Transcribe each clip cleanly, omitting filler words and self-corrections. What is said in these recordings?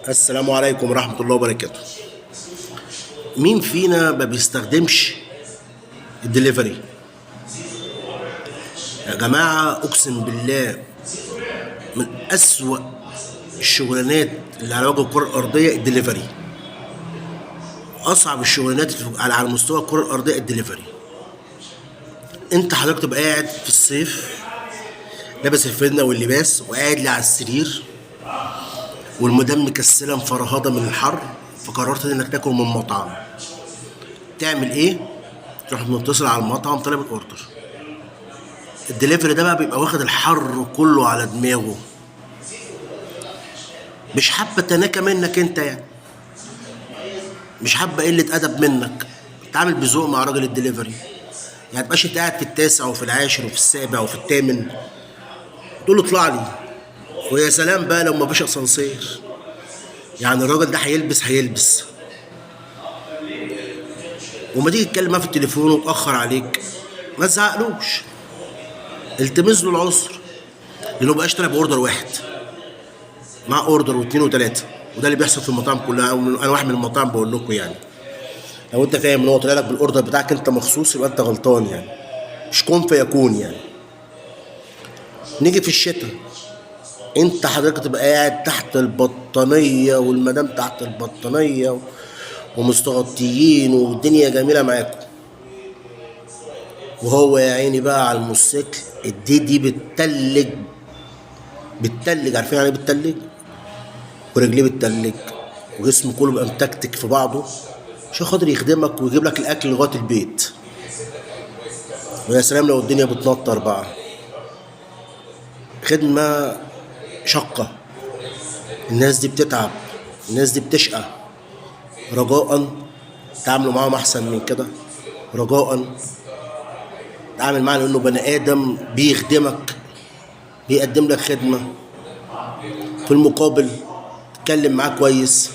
السلام عليكم ورحمة الله وبركاته. مين فينا ما بيستخدمش الدليفري؟ يا جماعة أقسم بالله من أسوأ الشغلانات اللي على وجه الكرة الأرضية الدليفري. أصعب الشغلانات على مستوى الكرة الأرضية الدليفري. أنت حضرتك تبقى قاعد في الصيف لابس الفانلة واللباس وقاعد لي على السرير والمدام مكسلة مفرهضة من الحر، فقررت انك تاكل من مطعم. تعمل ايه؟ تروح متصل على المطعم طالب الاوردر. الدليفري ده بقى بيبقى واخد الحر كله على دماغه، مش حابة تناكة منك انت، يعني مش حابة قلة ادب منك. تعامل بذوق مع راجل الدليفري، يعني متبقاش انت قاعد في التاسع وفي العاشر وفي السابع وفي الثامن تقول له اطلع لي. ويا سلام بقى لو مفيش اسانسير، يعني الراجل ده هيلبس وما تيجي تتكلم معاه في التليفون وتأخر عليك ما تزعقلوش، التمس له العذر، لانه مبقاش طالع باوردر واحد، مع اوردر واثنين وثلاثه. وده اللي بيحصل في المطاعم كلها، او انا واحد من المطاعم بقول لكم. يعني لو انت فاهم ان هو طالع لك بالاوردر بتاعك انت مخصوص يبقى انت غلطان، يعني مش كون فيكون. يعني نيجي في الشتاء، انت حضرتك تبقى قاعد تحت البطانيه والمدام تحت البطانيه ومستغطيين والدنيا جميله معاكم، وهو يا عيني بقى على الموتوسيكل دي بتتلج. عارفين يعني ايه بتتلج؟ ورجليه بتتلج وجسمه كله بقى متكتك في بعضه عشان خاطر يخدمك ويجيب لك الاكل لغايه البيت. ويا سلام لو الدنيا بتنطر بقى، خدمه شقه. الناس دي بتتعب، الناس دي بتشقى. رجاء تعاملوا معاهم احسن من كده. رجاء تعامل معاه لانه بني ادم بيخدمك، بيقدم لك خدمه، في المقابل اتكلم معاه كويس.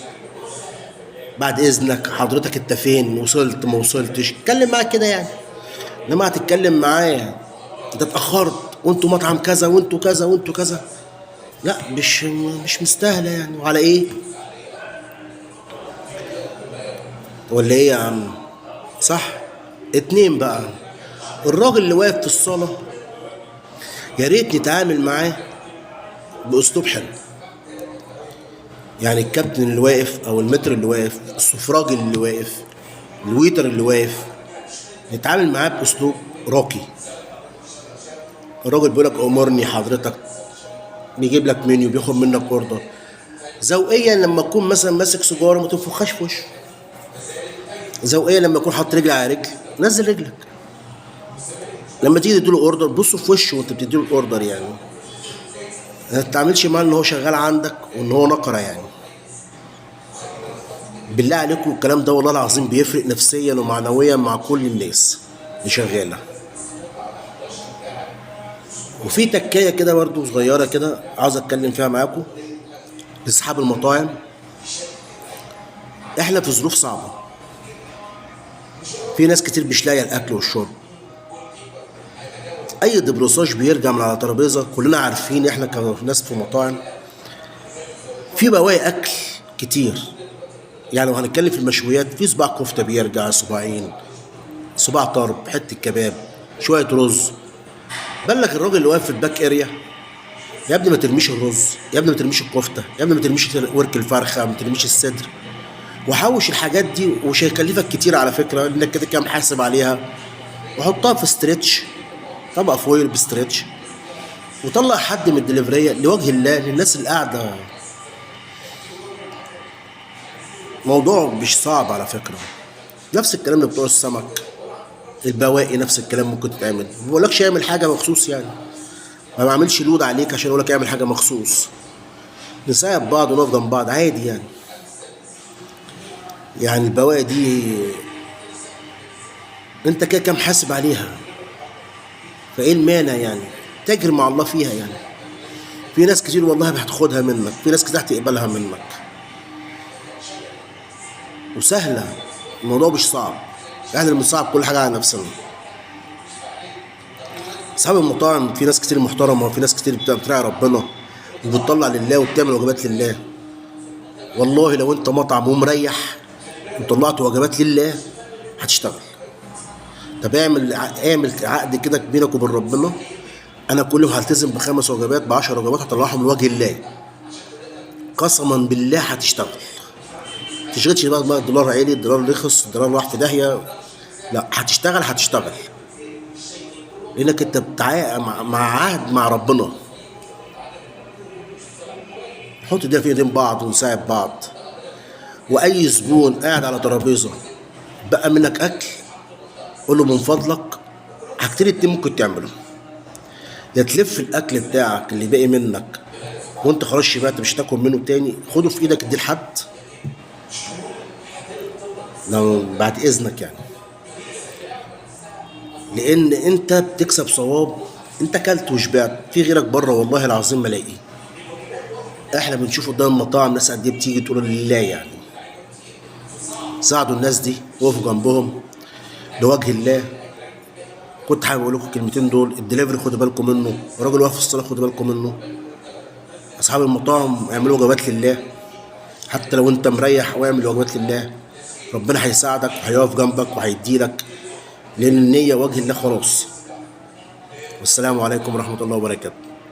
بعد اذنك حضرتك انت فين؟ وصلت ما وصلتش؟ اتكلم معاه كده يعني. انما هتتكلم معاه انت اتاخرت وانتوا مطعم كذا وانتوا كذا وانتوا كذا، لا مش مستاهله يعني. وعلى ايه؟ ولا ايه يا عم؟ صح. اتنين بقى، الراجل اللي واقف في الصاله يا ريت نتعامل معاه باسلوب حلو. يعني الكابتن اللي واقف او المتر اللي واقف، السفراجي اللي واقف، الويتر اللي واقف، نتعامل معاه باسلوب راقي. الراجل بيقول لك امرني حضرتك، بيجيب لك منيو، بياخد منك اوردر. ذوقيا لما تكون مثلا ماسك سيجاره ما تنفخهاش في وشه. ذوقيا لما يكون حاطط رجل على رجل نزل رجلك. لما تيجي تديله اوردر بص في وشه وانت بتديله الاوردر، يعني ما تتعاملش معاه ان هو شغال عندك وان هو نقره. يعني بالله عليكم الكلام ده والله العظيم بيفرق نفسيا ومعنويا مع كل الناس اللي شغاله. وفي تكايه كده برضو صغيره كده عاوز اتكلم فيها معاكم لاصحاب المطاعم. احنا في ظروف صعبه، في ناس كتير مش لاقيه الاكل والشرب. اي دبروساج بيرجع من على ترابيزه كلنا عارفين احنا كناس في مطاعم في بواقي اكل كتير. يعني لو هنتكلم في المشويات، في صباع كفته بيرجع، صباعين، صباع طرب، حته كباب، شويه رز. بلغ الراجل اللي واقف في الباك اريا، يا ابني ما ترميش الرز، يا ابني ما ترميش الكفته، يا ابني ما ترميش ورك الفرخه، ما ترميش الصدر، وحوش الحاجات دي. ومش هيكلفك كتير على فكره، انك كده كده محاسب عليها. وحطها في ستريتش، طبق فويل بستريتش، وطلع حد من الدليفريه لوجه الله للناس اللي قاعده. موضوع مش صعب على فكره. نفس الكلام اللي بتوع السمك، البواقي نفس الكلام ممكن تتعمل. ما بقولكش اعمل حاجه مخصوص، يعني ما بعملش لود عليك عشان اقولك اعمل حاجه مخصوص. نساعد بعض ونقف جنب بعض عادي يعني. يعني البواقي دي انت كده كده محاسب عليها، فايه المانع يعني؟ تاجر مع الله فيها يعني. في ناس كتير والله هتاخدها منك، في ناس كتير هتقبلها منك، وسهله. الموضوع مش صعب، احنا اللي بنصعب كل حاجه على نفسنا. اصحاب المطاعم في ناس كتير محترمه، وفي ناس كتير بتراعي ربنا وبتطلع لله وبتعمل واجبات لله. والله لو انت مطعم ومريح وطلعت وجبات لله هتشتغل. طب اعمل عقد كده بينك وبين ربنا، انا كل يوم هلتزم ب5 وجبات ب10 وجبات هطلعهم لوجه الله، قسما بالله هتشتغل. تشغلش بقى الدولار عالي الدولار رخص الدولار راح في داهيه، لا هتشتغل لانك انت مع عهد مع ربنا. نحط ايدينا في ايدين بعض ونساعد بعض. واي زبون قاعد على ترابيزه بقى منك اكل، قول له من فضلك حاجتين اتنين ممكن تعمله: يا تلف الاكل بتاعك اللي باقي منك وانت خلاص شبعت مش هتاكل منه تاني، خده في ايدك اديه لحد لو بعد اذنك يعني، لان انت بتكسب صواب. انت اكلت وشبعت، في غيرك بره والله العظيم ما لاقيه. احنا بنشوف قدام المطاعم ناس قد ايه بتيجي تقول لله يعني. ساعدوا الناس دي، وقفوا جنبهم لوجه الله. كنت حابب اقول لكم الكلمتين دول. الدليفري خدوا بالكم منه، الراجل واقف في الصاله خدوا بالكم منه. اصحاب المطاعم اعملوا وجبات لله، حتى لو انت مريح واعمل وجبات لله، ربنا هيساعدك وهيقف جنبك وهيديلك، لان النيه وجه الله خلاص. والسلام عليكم ورحمه الله وبركاته.